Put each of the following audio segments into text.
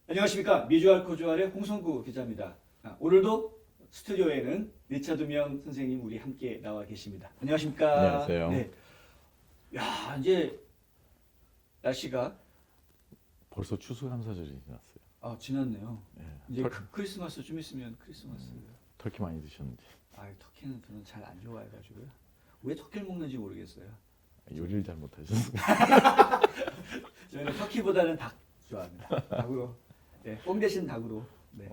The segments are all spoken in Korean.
안녕하십니까. 미주알 코주알의 홍성구 기자입니다. 오늘도 스튜디오에는 리차드 명 선생님 우리 함께 나와 계십니다. 안녕하십니까. 안녕하세요. 네. 야, 이제 날씨가 벌써 추수감사절이 지났어요. 지났네요. 예. 이제 크리스마스 좀 있으면 크리스마스. 터키 많이 드셨는지 터키는 저는 잘 안 좋아해가지고요. 왜 터키를 먹는지 모르겠어요. 요리를 잘 못하셨어요. 저는 터키보다는 닭 좋아합니다. 닭으로. 네, 꽁 대신 닭으로. 네.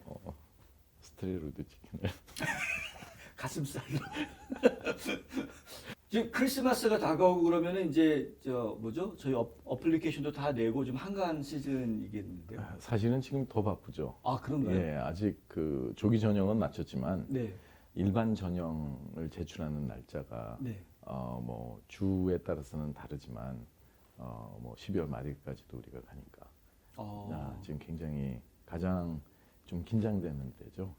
스트레로드 치킨을. 가슴살로. 지금 크리스마스가 다가오고 그러면은 이제 저희 어플리케이션도 다 내고 좀 한가한 시즌이겠는데요. 사실은 지금 더 바쁘죠. 그런가요? 예, 아직 그 조기 전형은 마쳤지만 네. 일반 전형을 제출하는 날짜가 네. 뭐 주에 따라서는 다르지만 뭐 12월 말일까지도 우리가 가니까 지금 굉장히 가장 좀 긴장되는 때죠.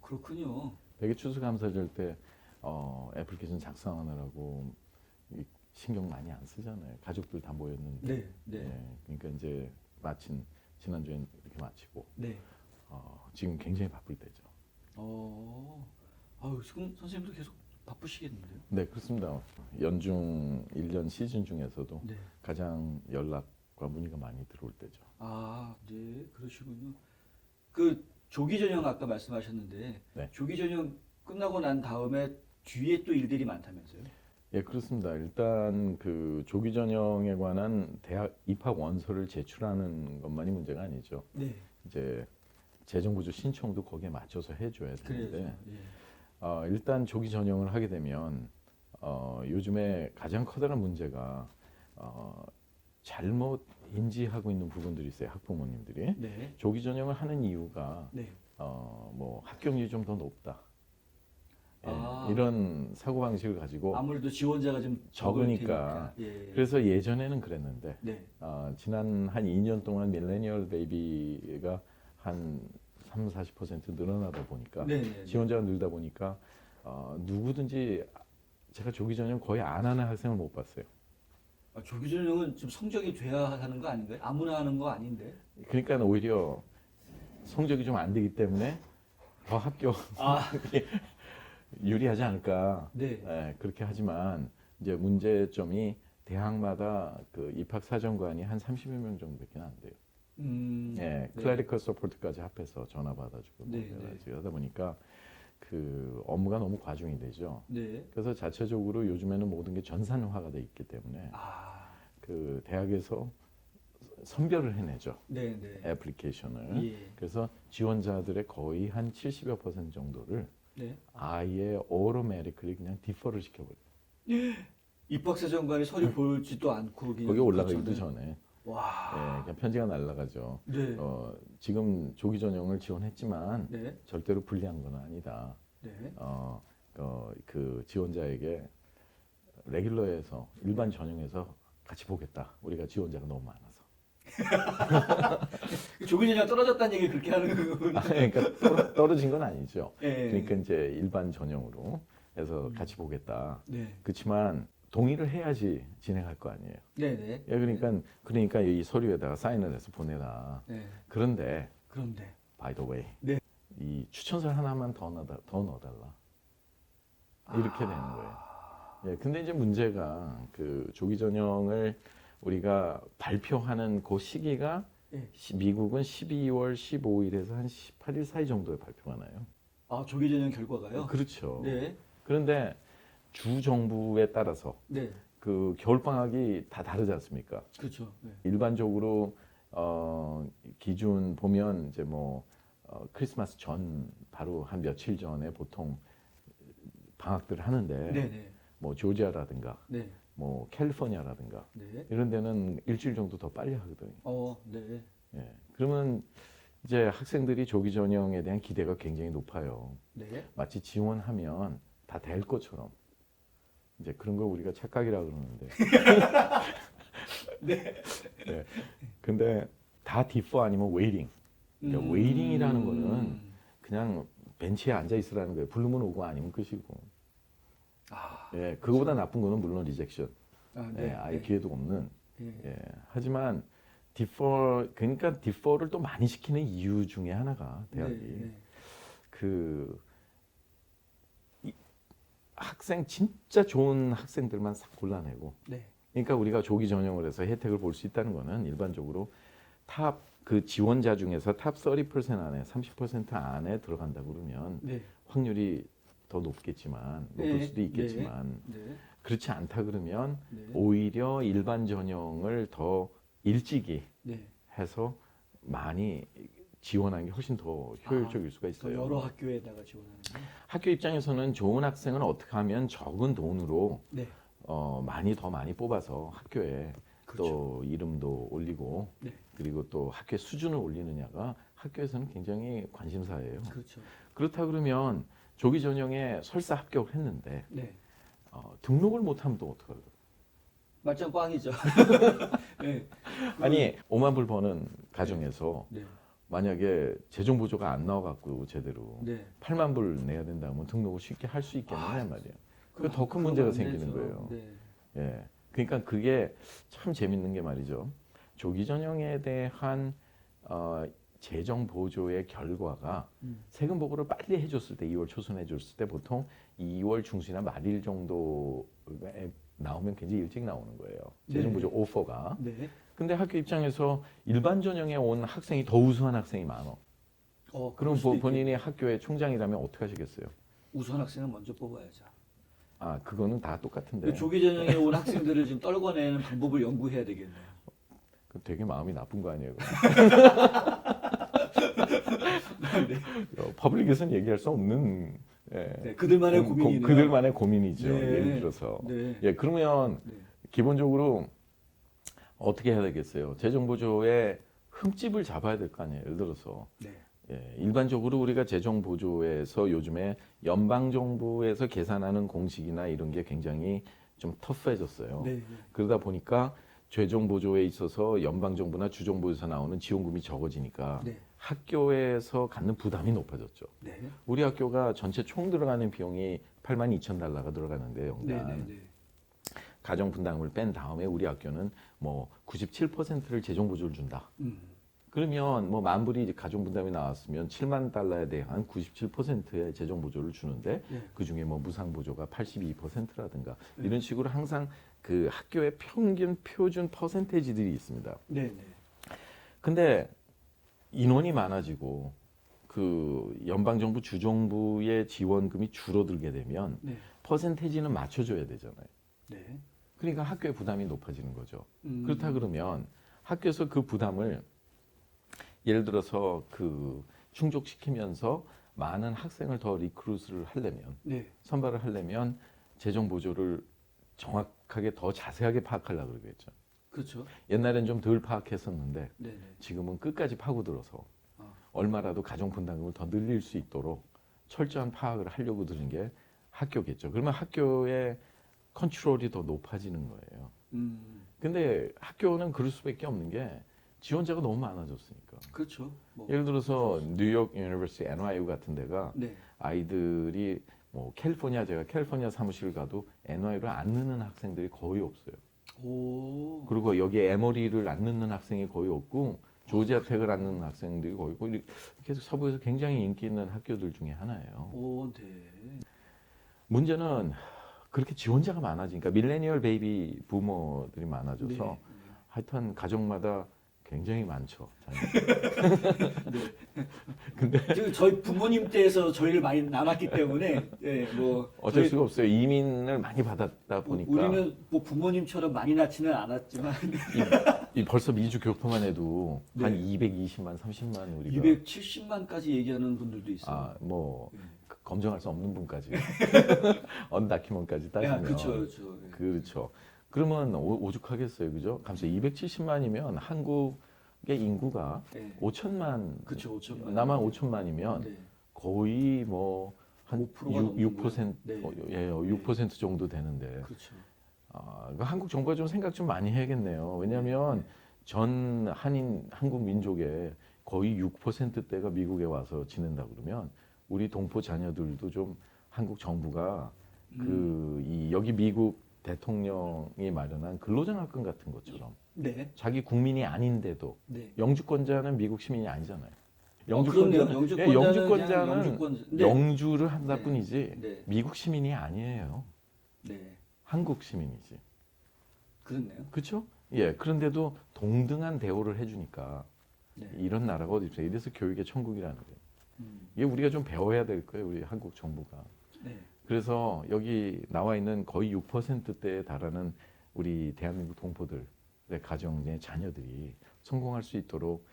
그렇군요. 되게 추수감사절 때 애플리케이션 작성하느라고 신경 많이 안 쓰잖아요. 가족들 다 모였는데. 네. 네. 예, 그러니까 이제 지난주에 이렇게 마치고 네. 지금 굉장히 바쁠 때죠. 지금 선생님도 계속 바쁘시겠는데요? 네, 그렇습니다. 연중 1년 시즌 중에서도 네. 가장 연락과 문의가 많이 들어올 때죠. 네, 그러시군요. 그 조기 전형 아까 말씀하셨는데 네. 조기 전형 끝나고 난 다음에 뒤에 또 일들이 많다면서요? 예, 그렇습니다. 일단 그 조기 전형에 관한 대학 입학 원서를 제출하는 것만이 문제가 아니죠. 네. 이제 재정부조 신청도 거기에 맞춰서 해줘야 되는데 그래요. 예. 일단 조기 전형을 하게 되면 요즘에 가장 커다란 문제가 잘못 인지하고 있는 부분들이 있어요. 학부모님들이 네. 조기 전형을 하는 이유가 네. 뭐 합격률이 좀 더 높다. 예, 아. 이런 사고 방식을 가지고 아무래도 지원자가 좀 적으니까. 예. 그래서 예전에는 그랬는데 네. 지난 한 2년 동안 밀레니얼 베이비가 한 30-40% 늘어나다 보니까 네. 지원자가 늘다 보니까 누구든지 제가 조기 전형 거의 안 하는 학생을 못 봤어요. 조기 전형은 좀 성적이 돼야 하는 거 아닌가요? 아무나 하는 거 아닌데? 그러니까 오히려 성적이 좀 안 되기 때문에 더 합격 유리하지 않을까. 네. 예, 그렇게 하지만 이제 문제점이 대학마다 그 입학 사정관이 한 30여 명 정도밖에 안 돼요. 예, 네. 클래리컬 서포트까지 합해서 전화 받아주고 네, 해가지고 하다 보니까 그 업무가 너무 과중이 되죠. 네. 그래서 자체적으로 요즘에는 모든 게 전산화가 돼 있기 때문에 그 대학에서 선별을 해내죠. 네. 네. 애플리케이션을. 예. 그래서 지원자들의 거의 한 70여 % 정도를 네. 아예 오토매틱ally 그냥 디퍼를 시켜버려요. 입학사정관이 서류 보지도 않고 그냥 거기 올라가기도 전에. 와. 예, 그냥 편지가 날라가죠. 네. 지금 조기 전형을 지원했지만 네. 절대로 불리한 건 아니다. 네. 그 지원자에게 레귤러에서 일반 전형에서 같이 보겠다. 우리가 지원자가 너무 많아서. 조기 전형 떨어졌다는 얘기 그렇게 하는 거군요. 그러니까 떨어진 건 아니죠. 예. 그러니까 이제 일반 전형으로 해서 같이 보겠다. 네. 그렇지만 동의를 해야지 진행할 거 아니에요. 네. 네. 예, 그러니까 이 서류에다가 사인을 해서 보내라. 네. 그런데 by the way, 네. 이 추천서 하나만 더 넣어달라. 이렇게 되는 거예요. 예, 근데 이제 문제가 그 조기 전형을 우리가 발표하는 그 시기가 예. 미국은 12월 15일에서 한 18일 사이 정도에 발표가 나요. 조기 전형 결과가요? 그렇죠. 네. 그런데 주 정부에 따라서 네. 그 겨울 방학이 다 다르지 않습니까? 그렇죠. 네. 일반적으로 기준 보면 이제 뭐 크리스마스 전 바로 한 며칠 전에 보통 방학들을 하는데 네. 뭐 조지아라든가 네. 뭐 캘리포니아라든가 네. 이런 데는 일주일 정도 더 빨리 하거든요. 네. 예. 그러면 이제 학생들이 조기 전형에 대한 기대가 굉장히 높아요. 네. 마치 지원하면 다 될 것처럼. 이제 그런 걸 우리가 착각이라 그러는데. 네. 네. 근데 다 디퍼 아니면 웨이팅. 그러니까 웨이팅이라는 거는 그냥 벤치에 앉아 있으라는 거예요. 부르면 오고 아니면 끝이고. 예, 그거보다 나쁜 거는 물론 리젝션. 아, 예, 아예 기회도 없는. 예. 예, 하지만 그러니까 디퍼를 또 많이 시키는 이유 중에 하나가 대학이 네. 그 이- 학생 진짜 좋은 학생들만 싹 골라내고. 네. 그러니까 우리가 조기 전형을 해서 혜택을 볼 수 있다는 거는 일반적으로 탑 그 지원자 중에서 탑 30% 안에 30% 안에 들어간다 그러면 네. 확률이 더 높겠지만 높을 네. 수도 있겠지만 네. 그렇지 않다 그러면 네. 오히려 일반 전형을 더 일찍이 네. 해서 많이 지원하는 게 훨씬 더 효율적일 수가 더 있어요. 여러 학교에다가 지원하는 거. 학교 입장에서는 좋은 학생은 어떻게 하면 적은 돈으로 네. 더 많이 뽑아서 학교에 그렇죠. 또 이름도 올리고 네. 그리고 또 학교의 수준을 올리느냐가 학교에서는 굉장히 관심사예요. 그렇죠. 그렇다 그러면 조기 전형에 설사 합격을 했는데 네. 등록을 못하면 또 어떡하죠? 말짱 꽝이죠. 네. 아니 5만 불 버는 가정에서 네. 만약에 재정 보조가 안 나와갖고 제대로 네. 8만 불 내야 된다면 등록을 쉽게 할 수 있겠느냐 말이에요. 그럼 더 큰 그러면 문제가 안 생기는 되죠. 거예요. 네. 예, 그러니까 그게 참 재밌는 게 말이죠. 조기 전형에 대한 재정 보조의 결과가 세금 보고를 빨리 해줬을 때 2월 초순에 해줬을 때 보통 2월 중순이나 말일 정도에 나오면 굉장히 일찍 나오는 거예요. 재정 보조 오퍼가. 네. 근데 학교 입장에서 일반 전형에 온 학생이 더 우수한 학생이 많아. 그럴 그럼 수도 본인이 학교의 총장이라면 어떻게 하시겠어요? 우수한 학생은 먼저 뽑아야죠. 그거는 다 똑같은데. 그 조기 전형에 온 학생들을 지금 떨궈내는 방법을 연구해야 되겠네요. 그 되게 마음이 나쁜 거 아니에요? 퍼블릭에서는 얘기할 수 없는 네, 그들만의 고민이네요. 그들만의 고민이죠. 네. 예를 들어서. 네. 예, 그러면 네. 기본적으로 어떻게 해야 되겠어요? 재정보조의 흠집을 잡아야 될 거 아니에요. 예를 들어서 네. 일반적으로 우리가 재정보조에서 요즘에 연방정부에서 계산하는 공식이나 이런 게 굉장히 좀 터프해졌어요. 네. 그러다 보니까 재정보조에 있어서 연방정부나 주정부에서 나오는 지원금이 적어지니까 네. 학교에서 갖는 부담이 높아졌죠. 네. 우리 학교가 전체 총 들어가는 비용이 82,000달러가 들어가는데 연간. 네. 네. 가정 분담금을 뺀 다음에 우리 학교는 뭐 97%를 재정 보조를 준다. 그러면 뭐 만 불이 가정 분담이 나왔으면 7만 달러에 대한 97%의 재정 보조를 주는데 네. 그 중에 뭐 무상 보조가 82%라든가 이런 식으로 항상 그 학교의 평균 표준 퍼센테이지들이 있습니다. 네. 네. 근데 인원이 많아지고 그 연방 정부 주정부의 지원금이 줄어들게 되면 네. 퍼센테이지는 맞춰줘야 되잖아요. 네. 그러니까 학교의 부담이 높아지는 거죠. 음. 그렇다 그러면 학교에서 그 부담을 예를 들어서 그 충족시키면서 많은 학생을 더 리크루트를 하려면 네. 선발을 하려면 재정 보조를 정확하게 더 자세하게 파악하려고 그러겠죠. 그렇죠. 옛날엔 좀 덜 파악했었는데 네. 네. 지금은 끝까지 파고들어서 아. 얼마라도 가정 분담금을 더 늘릴 수 있도록 철저한 파악을 하려고 드는 게 학교겠죠. 그러면 학교의 컨트롤이 더 높아지는 거예요. 근데 학교는 그럴 수밖에 없는 게 지원자가 너무 많아졌으니까. 그렇죠. 뭐. 예를 들어서 뉴욕 유니버시티 NYU 같은 데가 네. 아이들이 뭐 제가 캘리포니아 사무실 가도 NYU를 안 넣는 학생들이 거의 없어요. 오. 그리고 여기에 에머리를 안 넣는 학생이 거의 없고 조지아 텍을 안 넣는 학생들이 거의 있고 계속 서부에서 굉장히 인기 있는 학교들 중에 하나예요. 오, 네. 문제는 그렇게 지원자가 많아지니까 밀레니얼 베이비 부모들이 많아져서 네. 하여튼 가정마다 굉장히 많죠. 네. 지금 저희 부모님 때에서 저희를 많이 남았기 때문에 뭐 어쩔 저희- 수가 없어요. 이민을 많이 받았다 보니까 우리는 뭐 부모님처럼 많이 낳지는 않았지만 이 벌써 미주 교포만 해도 네. 한 220만, 30만 우리가 270만까지 얘기하는 분들도 있어요. 뭐 네. 검증할 수 없는 분까지 언다큐먼까지 따지면 그렇죠, 그렇죠. 네. 그렇죠. 그러면 오죽하겠어요, 그죠? 감사 270만이면 한국의 인구가 네. 5천만, 그렇죠, 5천만. 남한 5천만이면 네. 거의 뭐 한 5%가 넘는 6%, 네. 6% 정도 되는데 그렇죠. 그러니까 한국 정부가 좀 생각 좀 많이 해야겠네요. 왜냐하면 전 한국 민족의 거의 6%대가 미국에 와서 지낸다 그러면 우리 동포 자녀들도 좀 한국 정부가 이 여기 미국 대통령이 마련한 근로장학금 같은 것처럼 네. 자기 국민이 아닌데도 네. 영주권자는 미국 시민이 아니잖아요. 그렇네요. 영주권자는 네. 영주를 한다 네. 뿐이지 네. 미국 시민이 아니에요. 네. 한국 시민이지. 그렇네요. 그렇죠? 예. 그런데도 동등한 대우를 해주니까 네. 이런 나라가 어디 있어요? 이래서 교육의 천국이라는 거예요. 음. 이게 우리가 좀 배워야 될 거예요. 우리 한국 정부가. 네. 그래서 여기 나와 있는 거의 6%대에 달하는 우리 대한민국 동포들의 가정의 자녀들이 성공할 수 있도록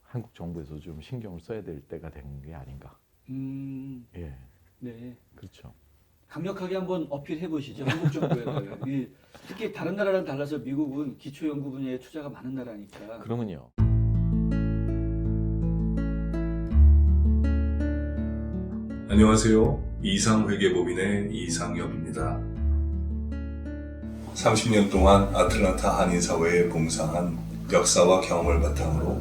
한국 정부에서 좀 신경을 써야 될 때가 된 게 아닌가. 예, 네. 그렇죠. 강력하게 한번 어필해 보시죠. 한국 정부에. 특히 다른 나라랑 달라서 미국은 기초연구 분야에 투자가 많은 나라니까. 그러면요. 안녕하세요. 이상회계법인의 이상엽입니다. 30년 동안 아틀란타 한인사회에 봉사한 역사와 경험을 바탕으로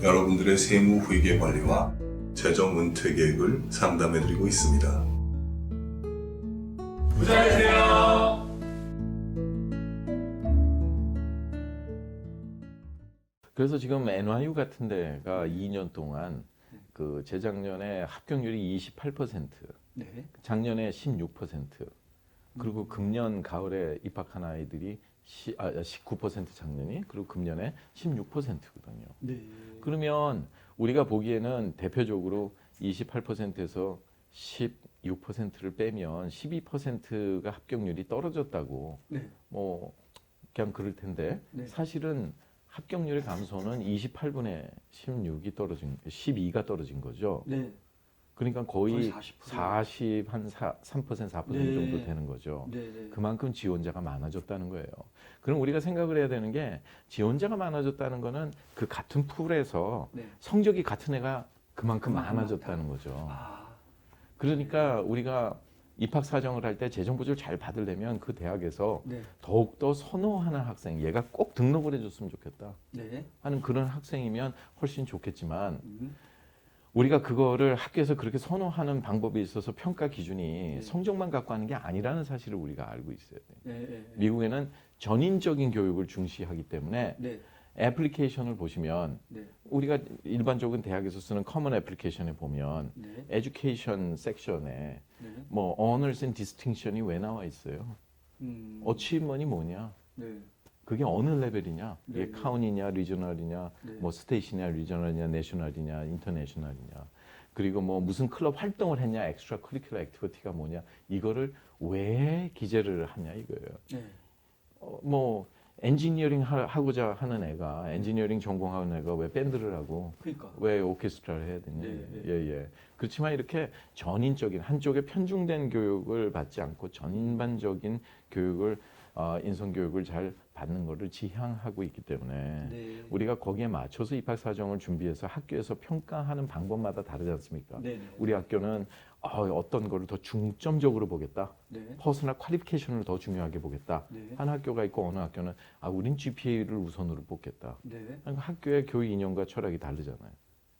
여러분들의 세무회계 관리와 재정 은퇴 계획을 상담해드리고 있습니다. 부자되세요. 그래서 지금 NYU 같은 데가 2년 동안 그 재작년에 합격률이 28%, 네. 작년에 16%, 그리고 금년 가을에 입학한 아이들이 19% 작년이, 그리고 금년에 16%거든요. 네. 그러면 우리가 보기에는 대표적으로 28%에서 16%를 빼면 12%가 합격률이 떨어졌다고 네. 뭐 그냥 그럴 텐데 네. 사실은 합격률의 감소는 28분의 16이 떨어진 12가 떨어진 거죠. 네. 그러니까 거의 40%. 3% 4% 네. 정도 되는 거죠. 네. 네. 그만큼 지원자가 많아졌다는 거예요. 그럼 우리가 생각을 해야 되는 게 지원자가 많아졌다는 거는 그 같은 풀에서 네. 성적이 같은 애가 그만큼 그만큼 많아졌다는 거죠. 아. 그러니까 우리가 입학 사정을 할 때 재정 보조를 잘 받으려면 그 대학에서 네. 더욱더 선호하는 학생, 얘가 꼭 등록을 해줬으면 좋겠다 네. 하는 그런 학생이면 훨씬 좋겠지만 음. 우리가 그거를 학교에서 그렇게 선호하는 방법에 있어서 평가 기준이 네. 성적만 갖고 하는 게 아니라는 사실을 우리가 알고 있어야 돼요. 네. 네. 미국에는 전인적인 교육을 중시하기 때문에 네. 애플리케이션을 보시면 네. 우리가 일반적인 대학에서 쓰는 커먼 애플리케이션에 보면 네. 에듀케이션 섹션에 네. 뭐 honors and distinction이 왜 나와 있어요? achievement이 뭐냐? 네. 그게 어느 레벨이냐? 이게 네, 네. 카운티냐, 리저널이냐, 네. 뭐 스테이시냐, 리저널이냐, 내셔널이냐, 인터내셔널이냐. 그리고 뭐 무슨 클럽 활동을 했냐, 엑스트라 커리큘러 액티비티가 뭐냐. 이거를 왜 기재를 하냐 이거예요. 네. 뭐 엔지니어링 하고자 하는 애가 엔지니어링 전공하는 애가 왜 밴드를 하고 그러니까. 왜 오케스트라를 해야 되냐. 네, 네. 예. 그렇지만 이렇게 전인적인 한쪽에 편중된 교육을 받지 않고 전인반적인 교육을 인성 교육을 잘 받는 것을 지향하고 있기 때문에 네. 우리가 거기에 맞춰서 입학 사정을 준비해서 학교에서 평가하는 방법마다 다르지 않습니까? 네. 네. 우리 학교는 어떤 거를 더 중점적으로 보겠다. 네. 퍼스널 퀄리피케이션을 더 중요하게 보겠다. 네. 한 학교가 있고 어느 학교는 우린 GPA를 우선으로 뽑겠다. 네. 그러니까 학교의 교육 이념과 철학이 다르잖아요.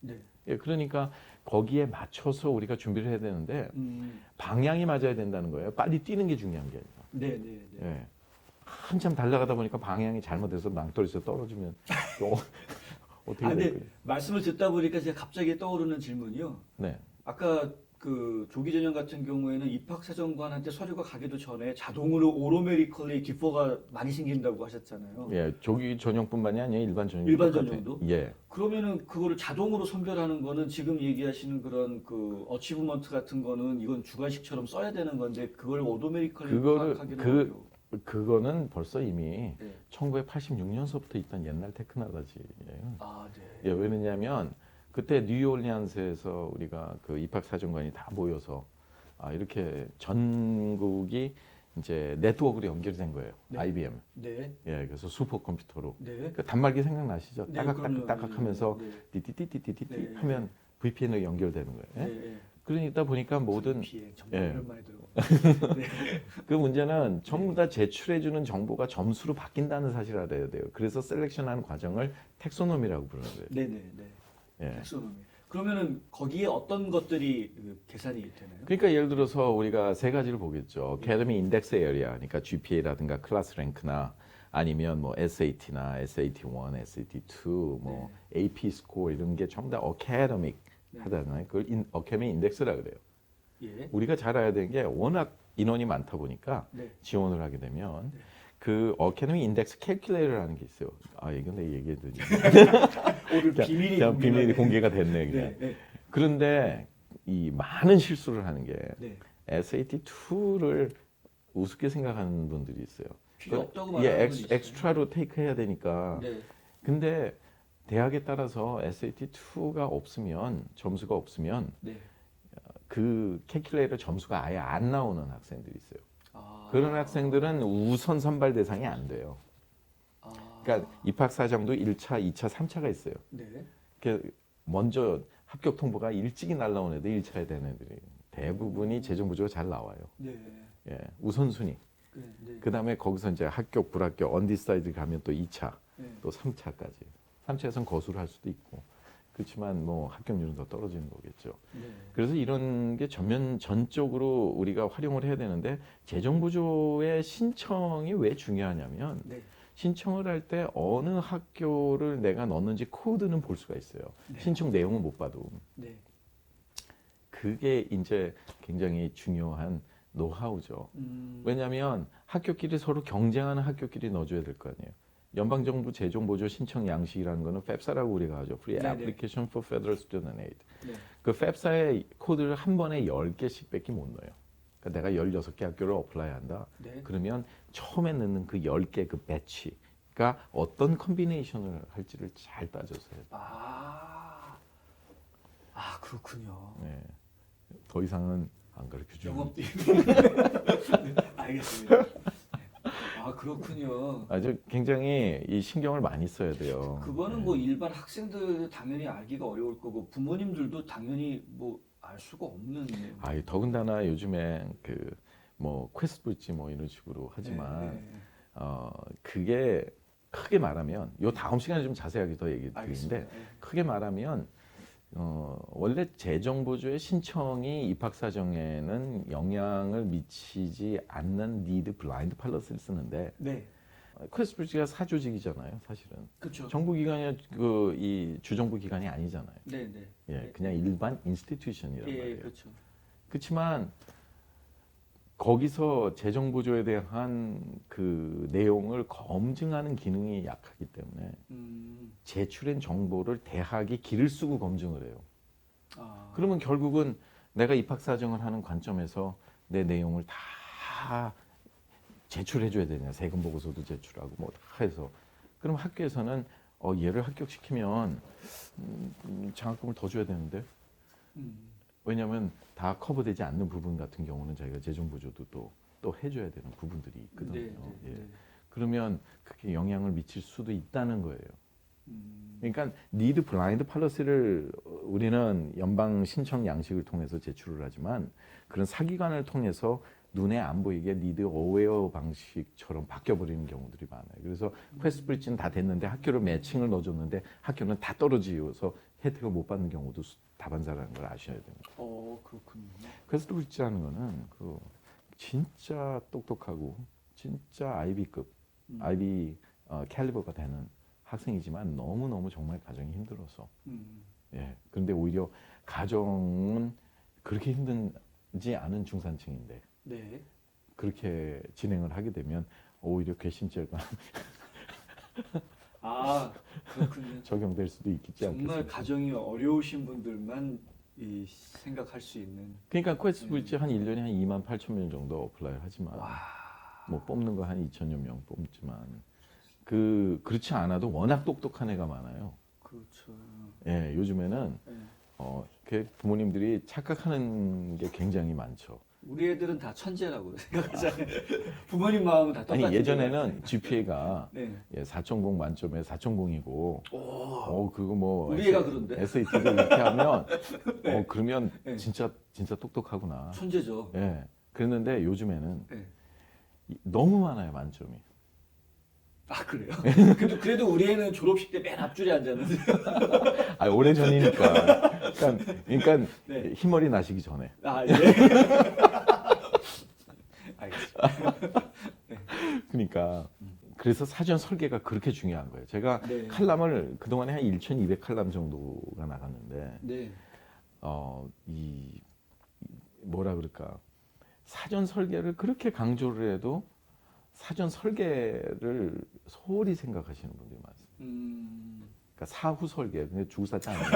네. 예, 그러니까 거기에 맞춰서 우리가 준비를 해야 되는데 방향이 맞아야 된다는 거예요. 빨리 뛰는 게 중요한 게 아니라. 네. 네. 네. 예. 한참 달려가다 보니까 방향이 잘못돼서 망토리에서 떨어지면 또 어떻게 근데 될까요? 말씀을 듣다 보니까 제가 갑자기 떠오르는 질문이요. 네. 아까 그 조기 전형 같은 경우에는 입학 사정관한테 서류가 가기도 전에 자동으로 오로메디컬리 기포가 많이 생긴다고 하셨잖아요. 예, 조기 전형뿐만이 아니에요. 일반 전형. 일반 전형도? 예. 그러면은 그거를 자동으로 선별하는 거는 지금 얘기하시는 그런 그 어치브먼트 같은 거는 이건 주관식처럼 써야 되는 건데 그걸 오토메디컬리 그거를 파악하기는 어려워. 그거는 벌써 이미 네. 1986년서부터 있던 옛날 테크놀로지예요. 아, 네. 예, 왜냐하면 그때 뉴올리안스에서 우리가 그 입학 사정관이 다 모여서 이렇게 전국이 이제 네트워크로 연결된 거예요. 네. IBM. 네. 예, 그래서 슈퍼컴퓨터로. 네. 그 단말기 생각나시죠? 네, 그럼요. 따각하면서 네. 띠띠띠띠띠띠 네. 하면 VPN으로 연결되는 거예요. 예? 네. 그러니까 보니까 모든 비행 정말 예. 오랜만에 들어. 네. 그 문제는 전부 다 제출해주는 정보가 점수로 바뀐다는 사실을 알아야 돼요. 그래서 셀렉션하는 과정을 텍소노미라고 부르는 거예요. 네, 네, 네. 예. 텍소노미. 그러면은 거기에 어떤 것들이 계산이 되나요? 그러니까 예를 들어서 우리가 세 가지를 보겠죠. Academy Index Area, 그러니까 GPA라든가 클래스 랭크나 아니면 뭐 SAT나 SAT1, SAT2, 뭐 AP 스코어 이런 게 전부 다 academic 하잖아요. 그걸 Academy Index라 그래요. 예. 우리가 잘 알아야 되는 게 워낙 인원이 많다 보니까 네. 지원을 하게 되면 그 Academy Index Calculator라는 게 있어요. 아 이건 내 얘기해도 오늘 비밀이 그냥 비밀이 공개가- 공개가 됐네 그냥. 네, 네, 그런데 이 많은 실수를 하는 게 네. SAT2를 우습게 생각하는 분들이 있어요. 필요 없다고 예, 말하는 분이 있어요. 엑스트라로 테이크 해야 되니까. 네. 근데 대학에 따라서 SAT2가 없으면 점수가 없으면 네. 그 캐큘레이터 점수가 아예 안 나오는 학생들이 있어요. 아. 그런 학생들은 우선 선발 대상이 안 돼요. 아. 그러니까 입학 사정도 1차, 2차, 3차가 있어요. 네. 그 먼저 합격 통보가 일찍이 날라온 애들 1차에 되는 애들이 대부분이 재정 부조가 잘 나와요. 네. 예, 우선순위. 네. 그다음에 거기서 이제 합격, 불합격, 언디사이드 가면 또 2차, 네. 또 3차까지. 3차에선 거수를 할 수도 있고. 그렇지만 뭐 합격률은 더 떨어지는 거겠죠. 네. 그래서 이런 게 전적으로 우리가 활용을 해야 되는데 재정 부조의 신청이 왜 중요하냐면 네. 신청을 할 때 어느 학교를 내가 넣는지 코드는 볼 수가 있어요. 네. 신청 내용은 못 봐도. 네. 그게 이제 굉장히 중요한 노하우죠. 왜냐하면 학교끼리 서로 경쟁하는 학교끼리 넣어줘야 될 거 아니에요. 연방정부 재정보조 신청 양식이라는 거는 FAFSA라고 우리가 하죠. Free 네네. Application for Federal Student Aid. 네. 그 FAFSA의 코드를 한 번에 10개씩 밖에 못 넣어요. 그러니까 내가 16개 학교를 어플라이 한다. 네. 그러면 처음에 넣는 그 10개 그 배치가 어떤 컨비네이션을 할지를 잘 따져서 해요. 아, 그렇군요. 네. 더 이상은 안 가르쳐 주고. 영업 네, 알겠습니다. 네. 아, 그렇군요. 아주 굉장히 이 신경을 많이 써야 돼요. 그거는 네. 뭐 일반 학생들 당연히 알기가 어려울 거고 부모님들도 당연히 뭐 알 수가 없는. 아, 더군다나 요즘에 그 뭐 퀘스트브릿지 뭐 이런 식으로 하지만 네. 그게 크게 말하면 요 다음 시간에 좀 자세하게 더 얘기 드리는데 알겠습니다. 네. 크게 말하면 원래 재정보조의 신청이 입학 사정에는 영향을 미치지 않는 니드 블라인드 팔러스를 쓰는데 네. 퀘스트브릿지가 사조직이잖아요, 사실은. 그렇죠. 정부 기관이 그 이 주정부 기관이 아니잖아요. 네, 네. 예, 그냥 일반 인스티튜션이란 예, 말이에요. 그렇죠. 그렇지만 거기서 재정 보조에 대한 그 내용을 검증하는 기능이 약하기 때문에 제출한 정보를 대학이 기를 쓰고 검증을 해요. 그러면 결국은 내가 입학 사정을 하는 관점에서 내 내용을 다 제출해 줘야 되냐. 세금 보고서도 제출하고 뭐 다 해서. 그럼 학교에서는 얘를 합격시키면 장학금을 더 줘야 되는데. 왜냐하면 다 커버되지 않는 부분 같은 경우는 저희가 재정 보조도 또 해줘야 되는 부분들이 있거든요. 네, 네, 예. 네. 그러면 그게 영향을 미칠 수도 있다는 거예요. 그러니까 니드 블라인드 팔러시를 우리는 연방 신청 양식을 통해서 제출을 하지만 그런 사기관을 통해서 눈에 안 보이게 니드 어웨어 방식처럼 바뀌어버리는 경우들이 많아요. 그래서 퀘스트브릿지는 다 됐는데 학교를 매칭을 넣어줬는데 학교는 다 떨어지어서 혜택을 못 받는 경우도 다반사라는 걸 아셔야 됩니다. 그렇군요. 퀘스트브릿지라는 거는 그 진짜 똑똑하고 진짜 아이비급, 아이비 캘리버가 되는 학생이지만 너무너무 정말 가정이 힘들어서 예. 그런데 오히려 가정은 그렇게 힘든지 않은 중산층인데 네. 그렇게 진행을 하게 되면 오히려 괘씸죄가 그렇군요. 적용될 수도 있겠지 정말 않겠습니까? 가정이 어려우신 분들만 생각할 수 있는. 그러니까 퀘스트브릿지 한 1년에 한 2만 8천 명 정도 어플라이 하지만 뭐 뽑는 거 한 2천여 명 뽑지만 그렇지 않아도 워낙 똑똑한 애가 많아요. 그렇죠. 예, 요즘에는 네. 그 부모님들이 착각하는 게 굉장히 많죠. 우리 애들은 다 천재라고 생각하잖아요. 부모님 마음은 다 똑같은. 아니 예전에는 GPA가 네. 4.0 만점에 4.0이고 그거 뭐 우리 애가 그런데? SAT도 이렇게 하면 그러면 네. 진짜 똑똑하구나. 천재죠. 예. 그랬는데 요즘에는 네. 너무 많아요, 만점이. 그래요? 그래도 우리 애는 졸업식 때 맨 앞줄에 앉았는데. 오래 전이니까. 그러니까 네. 흰머리 나시기 전에. 아, 예. 알겠습니다. 그러니까 그래서 사전 설계가 그렇게 중요한 거예요. 제가 네. 칼럼을 그동안에 한 1,200 칼럼 정도가 나갔는데 네. 이 뭐라 그럴까 사전 설계를 그렇게 강조를 해도 사전 설계를 소홀히 생각하시는 분들이 많습니다. 그러니까 사후 설계, 근데 주사자 아니에요.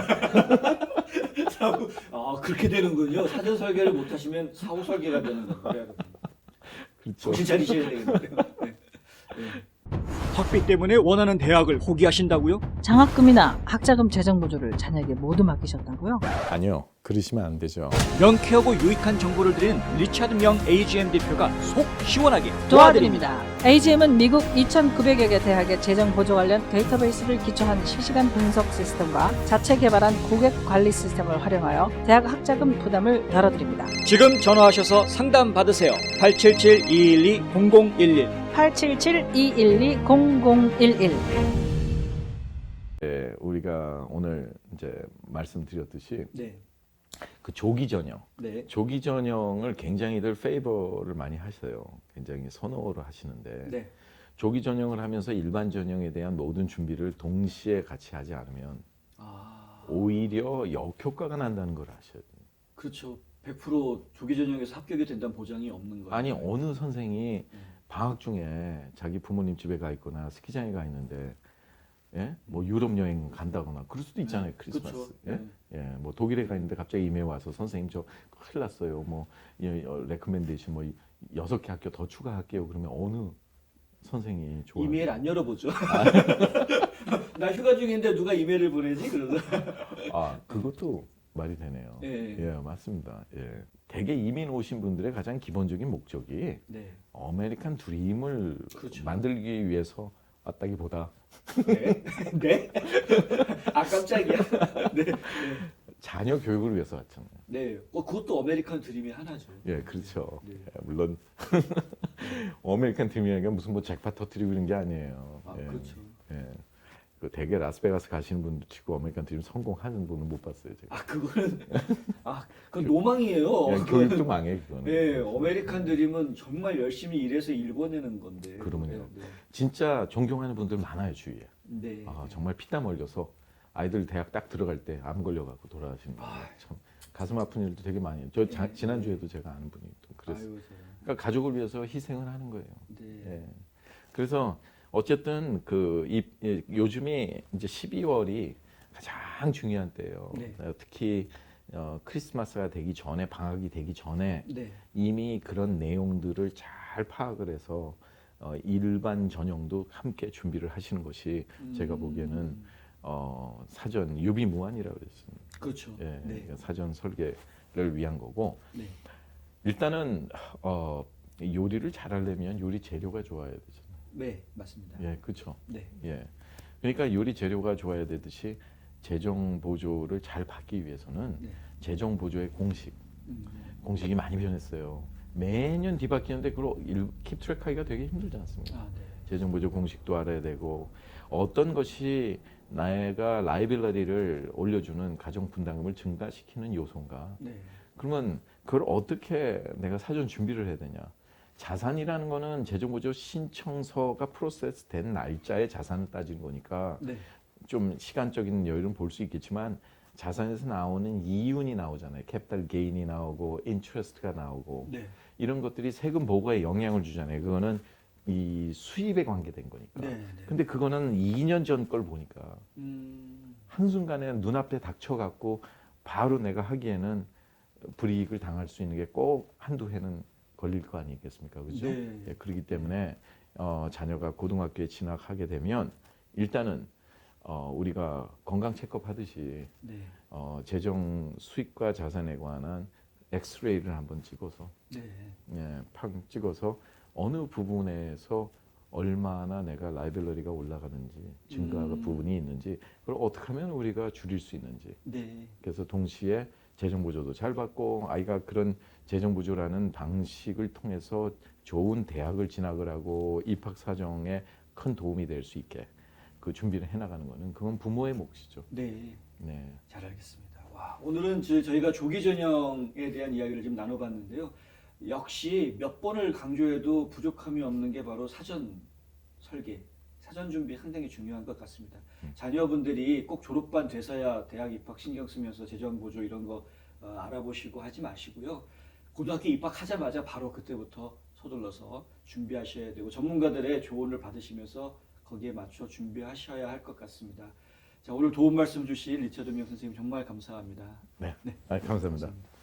사후, 아, 그렇게 되는군요. 사전 설계를 못 하시면 사후 설계가 되는 건가요? 그렇죠. 정신 차리셔야 되겠는데요. 네. 네. 학비 때문에 원하는 대학을 포기하신다고요? 장학금이나 학자금 재정 보조를 자녀에게 모두 맡기셨다고요? 아니요, 그러시면 안 되죠. 명쾌하고 유익한 정보를 드리는 리차드 명 AGM 대표가 속 시원하게 도와드립니다. AGM은 미국 2,900여 개 대학의 재정 보조 관련 데이터베이스를 기초한 실시간 분석 시스템과 자체 개발한 고객 관리 시스템을 활용하여 대학 학자금 부담을 덜어드립니다. 지금 전화하셔서 상담 받으세요. 877-212-0011 877-212-0011 우리가 오늘 이제 말씀드렸듯이 네. 그 조기 전형, 네. 조기 전형을 굉장히들 페이버를 많이 하셔요. 굉장히 선호를 하시는데 네. 조기 전형을 하면서 일반 전형에 대한 모든 준비를 동시에 같이 하지 않으면 아, 오히려 역효과가 난다는 걸 아셔야 돼요. 그렇죠. 100% 조기 전형에서 합격이 된다는 보장이 없는 거예요. 아니 어느 선생이 방학 중에 자기 부모님 집에 가 있거나 스키장에 가 있는데 예? 뭐 유럽 여행 간다거나 그럴 수도 있잖아요. 크리스마스. 그렇죠. 예? 예, 뭐 독일에 가 있는데 갑자기 이메일 와서 선생님 저 큰일 났어요. 뭐 레코멘데이션 뭐 6개 학교 더 추가할게요. 그러면 어느 선생이 좋아? 이메일 안 열어보죠. 나 휴가 중인데 누가 이메일을 보내지? 그러서. 아 그것도 말이 되네요. 예. 예, 맞습니다. 예. 대개 이민 오신 분들의 가장 기본적인 목적이 네. 아메리칸 드림을 그렇죠. 만들기 위해서 왔다기보다 네. 네. 아 깜짝이야. 네. 네. 자녀 교육을 위해서 왔잖아요. 네. 그것도 아메리칸 드림의 하나죠. 예, 그렇죠. 네. 예, 물론 아메리칸 드림이라는 게 무슨 뭐 잭팟 터뜨리고 이런 게 아니에요. 아 예, 그렇죠. 예. 그 대개 라스베가스 가시는 분들 치고 아메리칸 드림 성공하는 분은 못 봤어요. 제가. 아 그거는 그건 로망이에요. 예, 교육도 망해 그거는. 네, 아메리칸 드림은 정말 열심히 일해서 일궈내는 건데. 그러면요. 네. 진짜 존경하는 분들 많아요 주위에. 네. 아, 정말 피땀 흘려서 아이들 대학 딱 들어갈 때 암 걸려갖고 돌아가시는 분들 참 가슴 아픈 일도 되게 많이 해요. 저 네. 지난주에도 제가 아는 분이 또 그랬어요. 아유, 그러니까 가족을 위해서 희생을 하는 거예요. 네. 예. 그래서 어쨌든 요즘이 이제 12월이 가장 중요한 때예요. 네. 특히 크리스마스가 되기 전에 방학이 되기 전에 네. 이미 그런 내용들을 잘 파악을 해서 일반 전형도 함께 준비를 하시는 것이 제가 보기에는 사전 유비무환이라고 그랬습니다. 그렇죠. 예, 네. 그러니까 사전 설계를 위한 거고 네. 일단은 요리를 잘하려면 요리 재료가 좋아야 되잖아요. 네, 맞습니다. 예, 그렇죠. 네. 예, 그러니까 요리 재료가 좋아야 되듯이 재정 보조를 잘 받기 위해서는 네. 재정 보조의 음, 공식이 많이 변했어요. 매년 뒤바뀌는데 그걸 킵 트랙하기가 되게 힘들지 않습니까? 아, 네. 재정 보조 공식도 알아야 되고 어떤 것이 내가 라이빌러리를 올려주는 가정 분담금을 증가시키는 요소인가? 네. 그러면 그걸 어떻게 내가 사전 준비를 해야 되냐? 자산이라는 거는 재정보조 신청서가 프로세스 된 날짜에 자산을 따지는 거니까 네. 좀 시간적인 여유는 볼 수 있겠지만 자산에서 나오는 이윤이 나오잖아요. 캐피탈 게인이 나오고 인트레스트가 나오고 네. 이런 것들이 세금 보고에 영향을 주잖아요. 그거는 이 수입에 관계된 거니까. 네. 네. 근데 그거는 2년 전 걸 보니까 음, 한순간에 눈앞에 닥쳐갖고 바로 내가 하기에는 불이익을 당할 수 있는 게 꼭 한두 해는 걸릴 거 아니겠습니까? 그렇죠? 네. 예, 그렇기 때문에 자녀가 고등학교에 진학하게 되면 일단은 우리가 건강 체크업 하듯이 네. 재정 수익과 자산에 관한 엑스레이를 한번 찍어서 네. 예, 팍 찍어서 어느 부분에서 얼마나 내가 라이빌러리가 올라가는지 증가 부분이 있는지 그걸 어떻게 하면 우리가 줄일 수 있는지 네. 그래서 동시에 재정 보조도 잘 받고 아이가 그런 재정 보조라는 방식을 통해서 좋은 대학을 진학을 하고 입학 사정에 큰 도움이 될 수 있게 그 준비를 해나가는 거는 그건 부모의 몫이죠. 네. 네. 잘 알겠습니다. 와, 오늘은 저희가 조기 전형에 대한 이야기를 좀 나눠봤는데요. 역시 몇 번을 강조해도 부족함이 없는 게 바로 사전 설계, 사전 준비 상당히 중요한 것 같습니다. 자녀분들이 꼭 졸업반 돼서야 대학 입학 신경 쓰면서 재정 보조 이런 거 알아보시고 하지 마시고요. 고등학교 입학하자마자 바로 그때부터 서둘러서 준비하셔야 되고 전문가들의 조언을 받으시면서 거기에 맞춰 준비하셔야 할 것 같습니다. 자, 오늘 도움 말씀 주신 리처드 명 선생님 정말 감사합니다. 네. 감사합니다.